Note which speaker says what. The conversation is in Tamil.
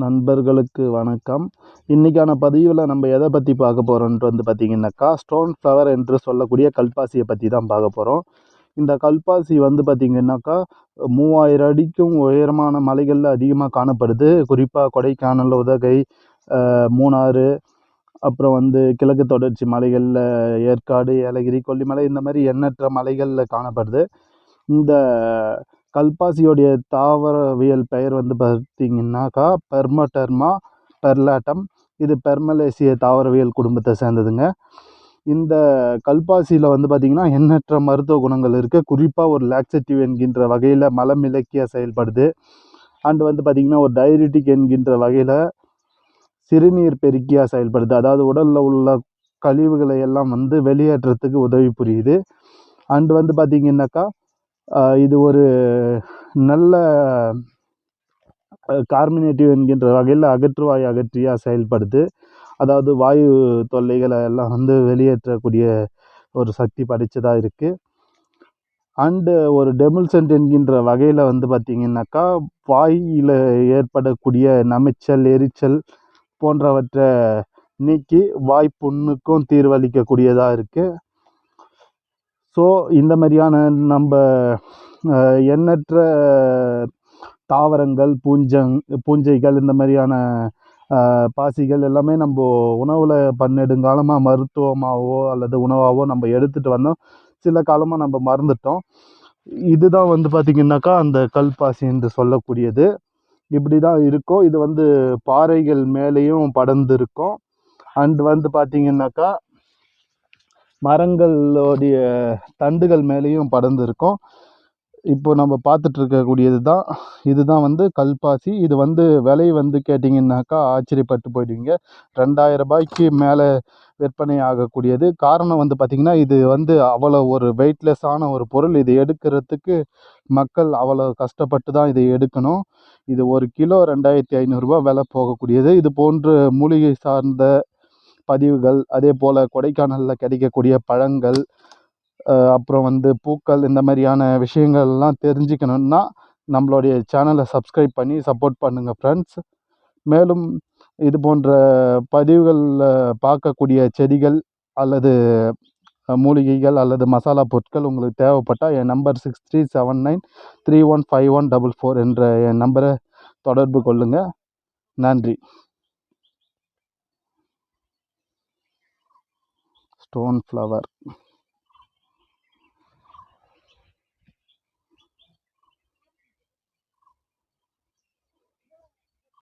Speaker 1: நண்பர்களுக்கு வணக்கம். இன்றைக்கான பதிவில் நம்ம எதை பற்றி பார்க்க போகிறோன்ட்டு பார்த்திங்கனாக்கா, ஸ்டோன் ஃப்ளவர் என்று சொல்லக்கூடிய கல்பாசியை பற்றி தான் பார்க்க போகிறோம். இந்த கல்பாசி பார்த்திங்கனாக்கா 3000 அடிக்கும் உயரமான மலைகளில் அதிகமாக காணப்படுது. குறிப்பாக கொடைக்கானல், உதகை, மூணாறு, அப்புறம் கிழக்கு தொடர்ச்சி மலைகளில் ஏற்காடு, ஏலகிரி, கொல்லிமலை இந்த மாதிரி எண்ணற்ற மலைகளில் காணப்படுது. இந்த கல்பாசியோடைய தாவரவியல் பெயர் பார்த்திங்கனாக்கா பெர்மடெர்மா பெர்லாட்டம். இது பெர்மலேசிய தாவரவியல் குடும்பத்தை சேர்ந்ததுங்க. இந்த கல்பாசியில் பார்த்திங்கன்னா எண்ணற்ற மருத்துவ குணங்கள் இருக்குது. குறிப்பாக ஒரு லாக்ஸேட்டிவ் என்கின்ற வகையில் மலமிளக்கியாக செயல்படுது. அண்டு பார்த்திங்கன்னா ஒரு டையூரிட்டிக் என்கின்ற வகையில் சிறுநீர் பெருக்கியாக செயல்படுது. அதாவது உடலில் உள்ள கழிவுகளை எல்லாம் வெளியேற்றத்துக்கு உதவி புரியுது. அண்டு பார்த்திங்கனாக்கா இது ஒரு நல்ல கார்மினேட்டிவ் என்கின்ற வகையில் அகற்றுவாய் அகற்றியாக செயல்படுது. அதாவது வாயு தொல்லைகளை எல்லாம் வெளியேற்றக்கூடிய ஒரு சக்தி படைத்ததாக இருக்குது. அண்டு ஒரு டெமுல்சன்ட் என்கின்ற வகையில் பார்த்திங்கனாக்கா வாயில் ஏற்படக்கூடிய நமைச்சல், எரிச்சல் போன்றவற்றை நீக்கி வாய்ப்புண்ணுக்கும் தீர்வளிக்கக்கூடியதாக இருக்குது. ஸோ இந்த மாதிரியான நம்ம எண்ணற்ற தாவரங்கள், பூஞ்சைகள், இந்த மாதிரியான பாசிகள் எல்லாமே நம்ம உணவில் பன்னெடுங்காலமாக மருத்துவமாகவோ அல்லது உணவாகவோ நம்ம எடுத்துகிட்டு வந்தோம். சில காலமாக நம்ம மறந்துட்டோம். இதுதான் பார்த்திங்கனாக்கா அந்த கல்பாசி என்று சொல்லக்கூடியது. இப்படி தான் இருக்கும். இது பாறைகள் மேலேயும் படர்ந்து இருக்கும். அண்டு பார்த்திங்கனாக்கா மரங்களுடைய தண்டுகள் மேலேயும் படர்ந்து இருக்கும். இப்போ நம்ம பார்த்துட்டு இருக்கக்கூடியது தான் இதுதான் கல்பாசி. இது விலை கேட்டிங்கன்னாக்கா ஆச்சரியப்பட்டு போயிடுவீங்க. 2000 ரூபாய்க்கு மேலே விற்பனை ஆகக்கூடியது. காரணம் பார்த்திங்கன்னா இது அவ்வளோ ஒரு வெயிட்லெஸ்ஸான ஒரு பொருள். இது எடுக்கிறதுக்கு மக்கள் அவ்வளோ கஷ்டப்பட்டு தான் இதை எடுக்கணும். இது 1 கிலோ 2500 ரூபா விலை போகக்கூடியது. இது போன்று மூலிகை சார்ந்த பதிவுகள், அதே போல் கொடைக்கானலில் கிடைக்கக்கூடிய பழங்கள், அப்புறம் பூக்கள், இந்த மாதிரியான விஷயங்கள்லாம் தெரிஞ்சுக்கணுன்னா நம்மளுடைய சேனலை சப்ஸ்கிரைப் பண்ணி சப்போர்ட் பண்ணுங்கள் ஃப்ரெண்ட்ஸ். மேலும் இது போன்ற பதிவுகளில் பார்க்கக்கூடிய செடிகள் அல்லது மூலிகைகள் அல்லது மசாலா பொருட்கள் உங்களுக்கு தேவைப்பட்டால் என் நம்பர் 6379315144 என்ற என் நம்பரை தொடர்பு கொள்ளுங்கள். நன்றி. Stone flower.